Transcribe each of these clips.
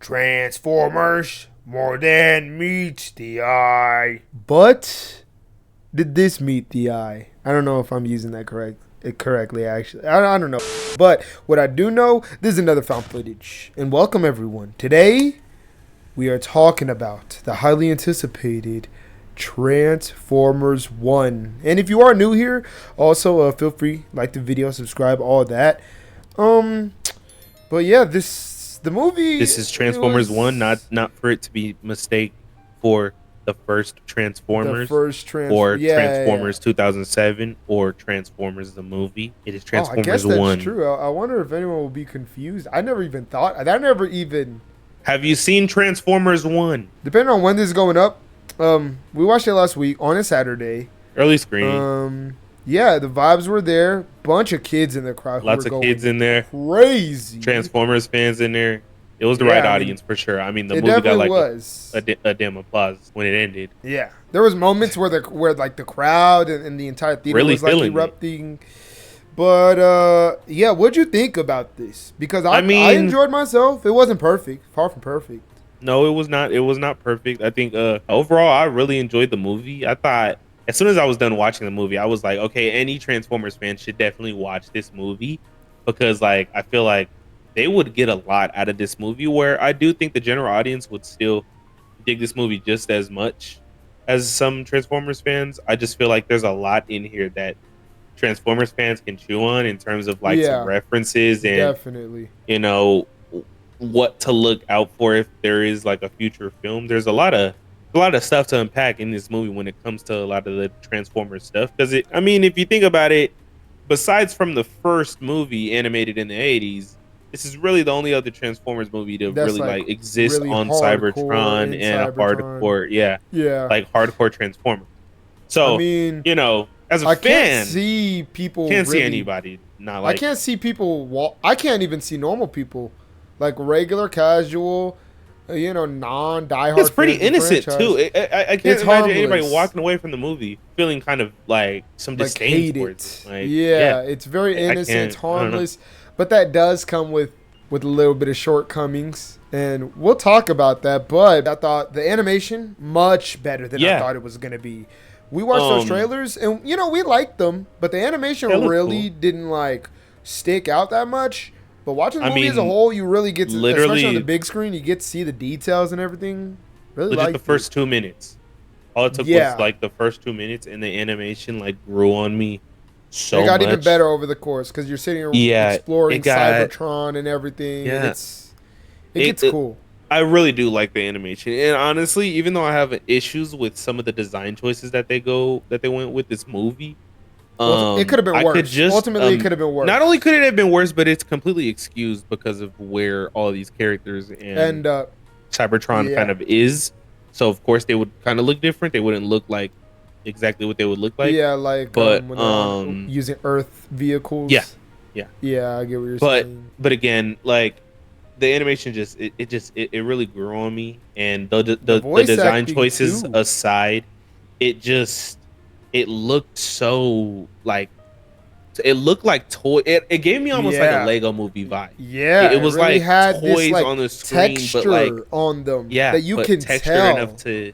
Transformers more than meets the eye. But did this meet the eye? I don't know if I'm using that correctly, actually. I don't know. But what I do know, this is another found footage. And welcome, everyone. Today, we are talking about the highly anticipated Transformers 1. And if you are new here, also feel free, like the video, subscribe, all that. But yeah, the movie. This is Transformers 1, not for it to be mistake for the first Transformers, or Transformers 2007, or Transformers the movie. It is Transformers 1. I guess that's true. I wonder if anyone will be confused. I never even thought. Have you seen Transformers 1? Depending on when this is going up, we watched it last week on a Saturday. Early screening. Yeah, the vibes were there. Bunch of kids in the crowd. Lots of kids in there. Crazy. Transformers fans in there. It was the right audience for sure. I mean, the movie got like a damn applause when it ended. Yeah, there was moments where the crowd and the entire theater really was like erupting. But yeah, what'd you think about this? Because I enjoyed myself. It wasn't perfect. Far from perfect. No, it was not. It was not perfect. I think overall, I really enjoyed the movie. I thought as soon as I was done watching the movie, I was like, okay, any Transformers fan should definitely watch this movie, because like I feel like they would get a lot out of this movie, where I do think the general audience would still dig this movie just as much as some Transformers fans. I just feel like there's a lot in here that Transformers fans can chew on in terms of like some references and definitely, you know, what to look out for if there is like a future film. There's a lot of stuff to unpack in this movie when it comes to a lot of the Transformers stuff, because if you think about it, besides from the first movie animated in the 80s, this is really the only other Transformers movie to really like exist on Cybertron and a hardcore, like hardcore Transformer. So you know, as a fan, can't see anybody not like. I can't see people. I can't even see normal people, like regular, casual, non-diehard. It's pretty innocent too. I can't imagine anybody walking away from the movie feeling kind of like some disdain towards it. It's very innocent. It's harmless. But that does come with a little bit of shortcomings, and we'll talk about that. But I thought the animation much better than I thought it was going to be. We watched those trailers, and we liked them, but the animation really didn't like stick out that much. But watching the movie as a whole, you really get to, especially on the big screen, you get to see the details and everything. Really like the first 2 minutes. All it took was like the first 2 minutes, and the animation like grew on me. So it got even better over the course, because you're sitting here exploring Cybertron and everything. Yeah. And it gets cool. I really do like the animation, and honestly, even though I have issues with some of the design choices that they went with this movie, it could have been worse. Ultimately, it could have been worse. Not only could it have been worse, but it's completely excused because of where all these characters and Cybertron kind of is. So of course they would kind of look different. They wouldn't look like exactly what they would look like. Yeah, like when they're using Earth vehicles. Yeah, I get what you're saying. But again, like the animation it really grew on me, and the design choices aside, it looked so like. It looked like toy. It gave me almost like a Lego movie vibe. Yeah, it was really like had toys this, like, on the screen, texture but like on them. Yeah, that you can texture tell enough to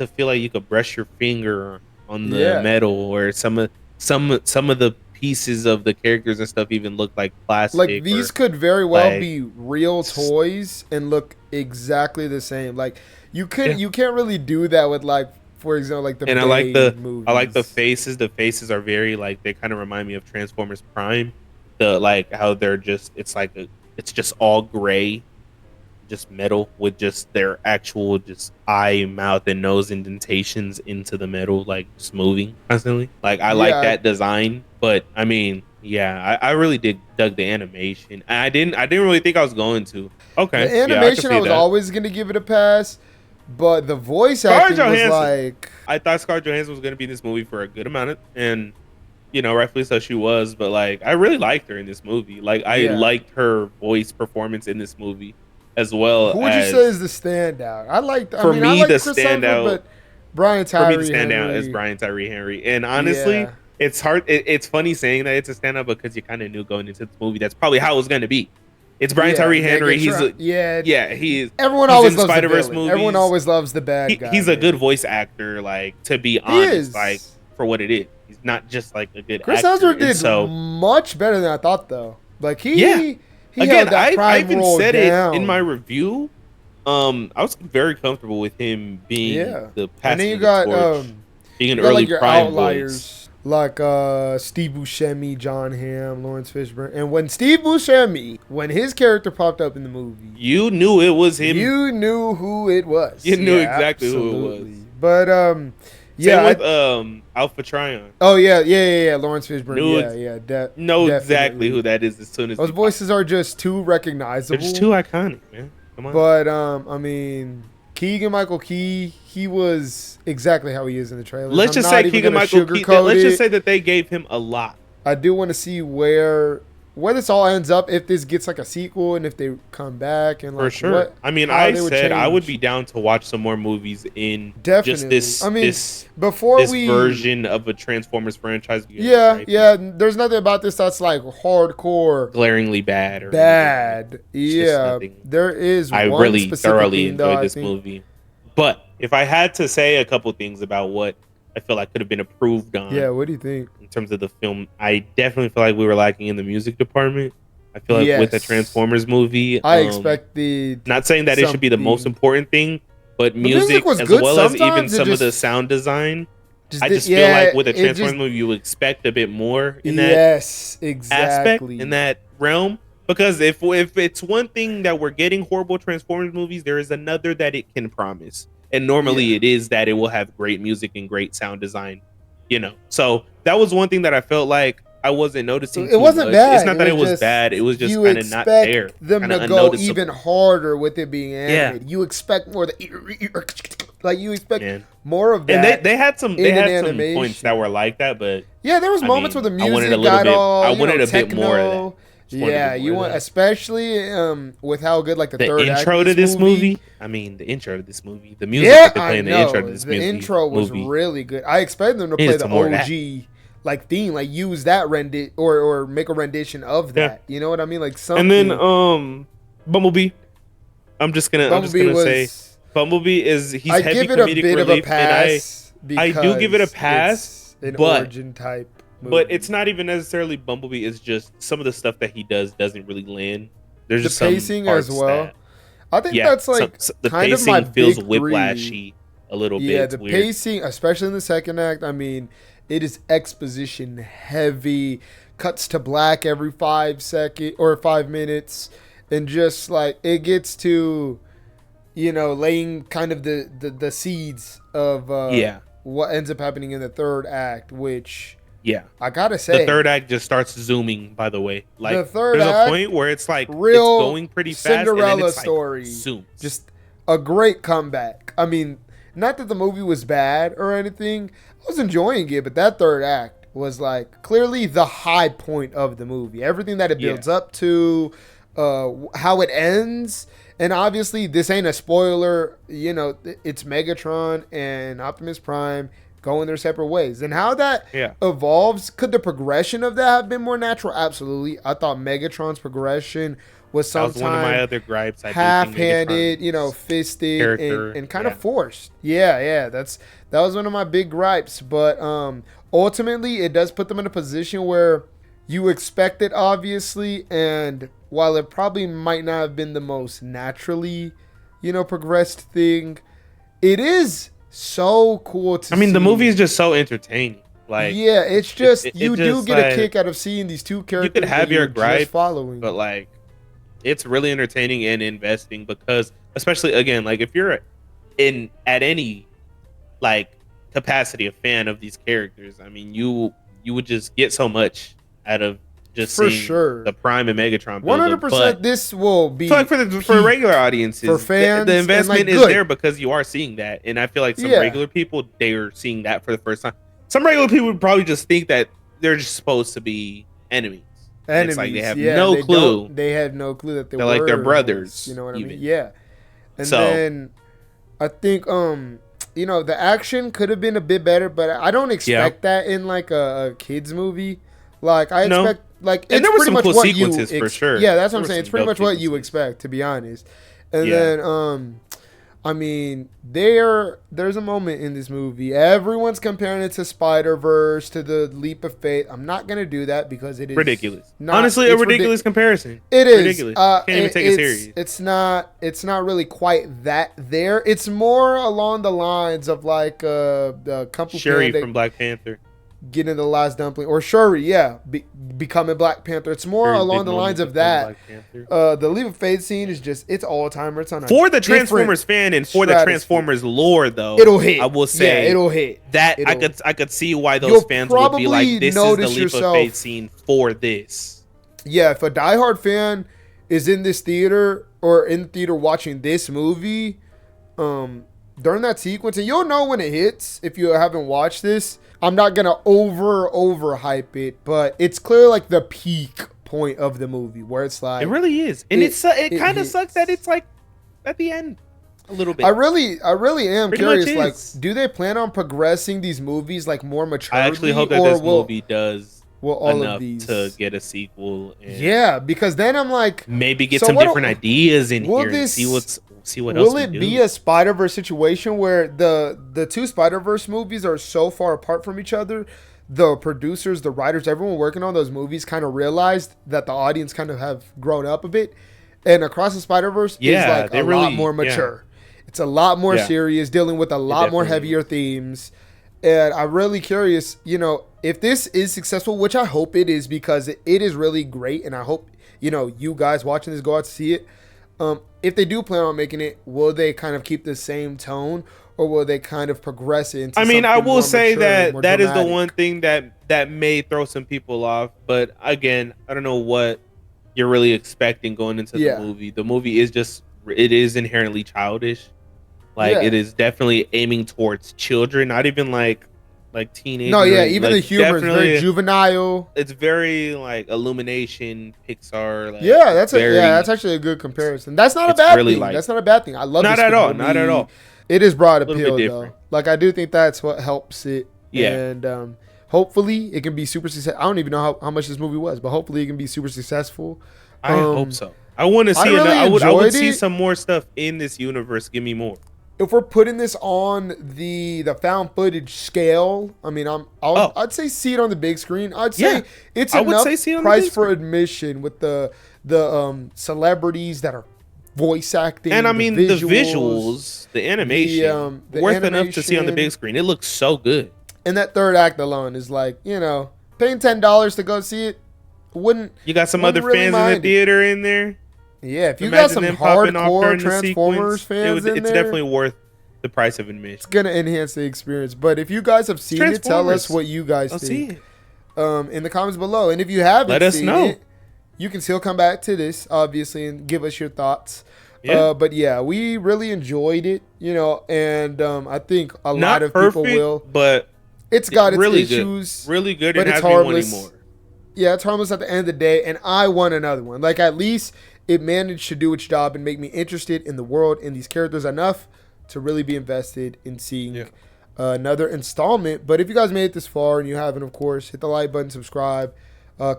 feel like you could brush your finger on the metal, or some of the pieces of the characters and stuff even look like plastic. Like these could very well be real toys and look exactly the same. Like you can't really do that with, like, for example, like the movies. I like the faces. The faces are very like, they kind of remind me of Transformers Prime. The like how they're just, it's just all gray, just metal with just their actual just eye, mouth, and nose indentations into the metal, like just moving constantly. Like I like that design, but I really dug the animation. I didn't really think I was going to. Okay, the animation I was always gonna give it a pass. But the voice acting was like... I thought Scarlett Johansson was going to be in this movie for a good amount of... And, rightfully so she was. But, like, I really liked her in this movie. Like, I liked her voice performance in this movie as well. Who would you say is the standout? I like the standout... But Brian Tyree Henry. For me, the standout is Brian Tyree Henry. And honestly, it's hard... It's funny saying that it's a standout, because you kind of knew going into this movie that's probably how it was going to be. It's Brian Tyree Henry. He's everyone always loves Spider-Verse movies. Everyone always loves the bad guy. He's a good voice actor, like, to be honest, like, for what it is. He's not just like a good Chris actor. Chris Hemsworth did much better than I thought, though. Like he again, held that prime I even role said down. it in my review. I was very comfortable with him being the passing and then you got being an early like prime outliers, voice. Like Steve Buscemi, John Hamm, Lawrence Fishburne. And when Steve Buscemi, when his character popped up in the movie, you knew it was him. You knew who it was. You knew exactly who it was. But same with 𝙁𝙀𝙚. Oh yeah. Lawrence Fishburne. Know exactly who that is as soon as those voices are just too recognizable. They're just too iconic, man. Come on. But I mean, Keegan-Michael Key, he was exactly how he is in the trailer. Let's just say Keegan-Michael Key. Let's just say that they gave him a lot. I do want to see where this all ends up, if this gets like a sequel and if they come back and like, for sure. I mean, I said I would be down to watch some more movies in just this. I mean, this version of a Transformers franchise. Yeah. There's nothing about this that's like hardcore, glaringly bad. There is. I really thoroughly enjoyed this movie, but if I had to say a couple things about what I feel like could have been improved on. Yeah, what do you think? In terms of the film, I definitely feel like we were lacking in the music department. I feel like with a Transformers movie, I expected. Not saying that it should be the most important thing, but music as well as even some of the sound design. I just feel like with a Transformers movie, you expect a bit more in that aspect, in that realm. Because if it's one thing that we're getting horrible Transformers movies, there is another that it can promise. And normally it is that it will have great music and great sound design, So that was one thing that I felt like I wasn't noticing. It wasn't bad. It's not that it was bad. It was just kind of not there. Them to go even harder with it being animated. You expect more you expect more of that. And they had some points that were like that, but there was moments where the music got all I wanted a bit more of that. You want, especially with how good like the third intro act to this movie. I mean, the intro to this movie, the music that they play in the intro to this movie. The intro was really good. I expected them to play the OG like theme, like use that or make a rendition of that. You know what I mean? Like something. And then Bumblebee. I'm just gonna say Bumblebee is he's I heavy give it a comedic bit relief, of a pass. I do give it a pass, an origin type. But it's not even necessarily Bumblebee. It's just some of the stuff that he doesn't really land. There's just the pacing as well. I think that's like the kind pacing of my feels big whiplashy a little bit. Yeah, the pacing, especially in the second act. I mean, it is exposition heavy. Cuts to black every 5 seconds or 5 minutes, and just like it gets to, laying kind of the seeds of what ends up happening in the third act, which. Yeah, I gotta say, the third act just starts zooming. By the way, like the third there's act, a point where it's like real it's going pretty fast. Cinderella and then it's story, like zooms. Just a great comeback. I mean, not that the movie was bad or anything. I was enjoying it, but that third act was like clearly the high point of the movie. Everything that it builds up to, how it ends. And obviously, this ain't a spoiler. It's Megatron and Optimus Prime going their separate ways. And how that evolves, could the progression of that have been more natural? Absolutely. I thought Megatron's progression was sometimes one of my other gripes. Half-handed, fisted and kind of forced. Yeah. That was one of my big gripes. But ultimately, it does put them in a position where you expect it, obviously. And while it probably might not have been the most naturally, progressed thing, it is so cool to see. I mean, the movie is just so entertaining. Like, it's just you do get a kick out of seeing these two characters. You could have your gripe, following, but like, it's really entertaining and investing because, especially again, like if you're at any like capacity a fan of these characters, I mean, you would just get so much out of just seeing the Prime and Megatron. 100%. This will be like for regular audiences, for fans. The investment is there because you are seeing that, and I feel like some regular people, they are seeing that for the first time. Some regular people would probably just think that they're just supposed to be enemies. It's like they have no clue. They have no clue that they're like their brothers. You know what I mean? Yeah. And then I think the action could have been a bit better, but I don't expect that in like a kids movie. Like I No. expect, like And it's there were pretty some much cool what you sequences for sure. Yeah, that's what There I'm were saying. It's some pretty dope much what you sequences. expect, to be honest. And Yeah. then I mean, there's a moment in this movie. Everyone's comparing it to Spider-Verse, to the Leap of Faith. I'm not gonna do that because it is Ridiculous. not- Honestly, a it's ridiculous comparison. It is ridiculous. Can't even take it serious. It's not really quite that there. It's more along the lines of like the Kung Fu Shuri Panda from Black Panther. getting the last dumpling, or Shuri, yeah, becoming Black Panther. It's more Shuri's along big the moment lines of becoming that. Black Panther. The Leap of Faith scene is just, it's all timer. It's on a For the different Transformers fan and for the stratosphere. Transformers lore, though, It'll hit. I will say yeah, it'll hit. that It'll- I could see why You'll those fans would be probably like, "This is the notice Leap yourself- of Faith scene for this." Yeah, if a diehard fan is in this theater or in the theater watching this movie, during that sequence, and you'll know when it hits if you haven't watched this. I'm not gonna overhype it, but it's clear like the peak point of the movie where it's like It really is, and it kind of hits. sucks that it's like at the end a little bit. I really am Pretty curious. much Like, is. do they plan on progressing these movies like more maturely? I actually hope that or this will, movie does will all enough of these to get a sequel. And Yeah, because then I'm like, maybe get So some what- different ideas in will here and this- see what else will we it do. be a Spider-Verse situation where the two Spider-Verse movies are so far apart from each other? The producers, the writers, everyone working on those movies kind of realized that the audience kind of have grown up a bit, and Across the Spider-Verse is like they a really- lot more mature. It's a lot more Yeah. serious, dealing with a lot more definitely heavier themes. And I'm really curious, if this is successful, which I hope it is, because it is really great, and I hope, you guys watching this go out to see it. If they do plan on making it, will they kind of keep the same tone, or will they kind of progress it into I mean, I something will more say mature, more that is the dramatic? one thing that may throw some people off. But again, I don't know what you're really expecting going into Yeah. the movie. The movie is it is inherently childish. Like Yeah. it is definitely aiming towards children, not even like teenagers. No, yeah, even the like, humor is very definitely- juvenile. It's very like Illumination, Pixar. Like, Yeah, that's very, that's actually a good comparison. That's not a It's bad really thing. like- That's not a bad thing. I love Not this at all, movie. not at all. It is broad little bit appeal though. different. Like I do think that's what helps it. Yeah. And hopefully it can be super successful. I don't even know how much this movie was, but hopefully it can be super successful. I hope so. I want to see. really I would enjoyed see it. some more stuff in this universe. Give me more. If we're putting this on the found footage scale, I mean, I'd say see it on the big screen. I'd say Yeah, it's I would enough say see it on the price big for screen. admission with the celebrities that are voice acting, And I mean the visuals, visuals, the animation, the worth enough to see on the animation. big screen. It looks so good. and that third act alone is like, paying $10 to go see it wouldn't. You got some Wouldn't other really fans in mind the it. theater in there. Yeah, if you Imagine got some them popping off hardcore during the Transformers sequence. fans in It's there, definitely worth the price of admission. it's gonna enhance the experience. But if you guys have seen it, tell us Transformers. what you guys I'll see think it. in the comments below. And if you haven't Let us seen know. it, you can still come back to this, obviously, and give us your thoughts. Yeah. But yeah, we really enjoyed it, and I think a lot Not of perfect, people will. but It's got its really issues. good. Really good, but and it's has me wanting harmless. more. Yeah, it's harmless at the end of the day, and I want another one. Like, at least it managed to do its job and make me interested in the world and these characters enough to really be invested in seeing another installment. But if you guys made it this far and you haven't, of course, hit the like button, subscribe,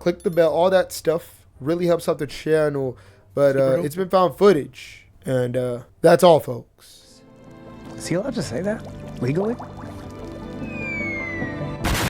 click the bell, all that stuff really helps out the channel. But it's been found footage, and that's all, folks. Is he allowed to say that legally?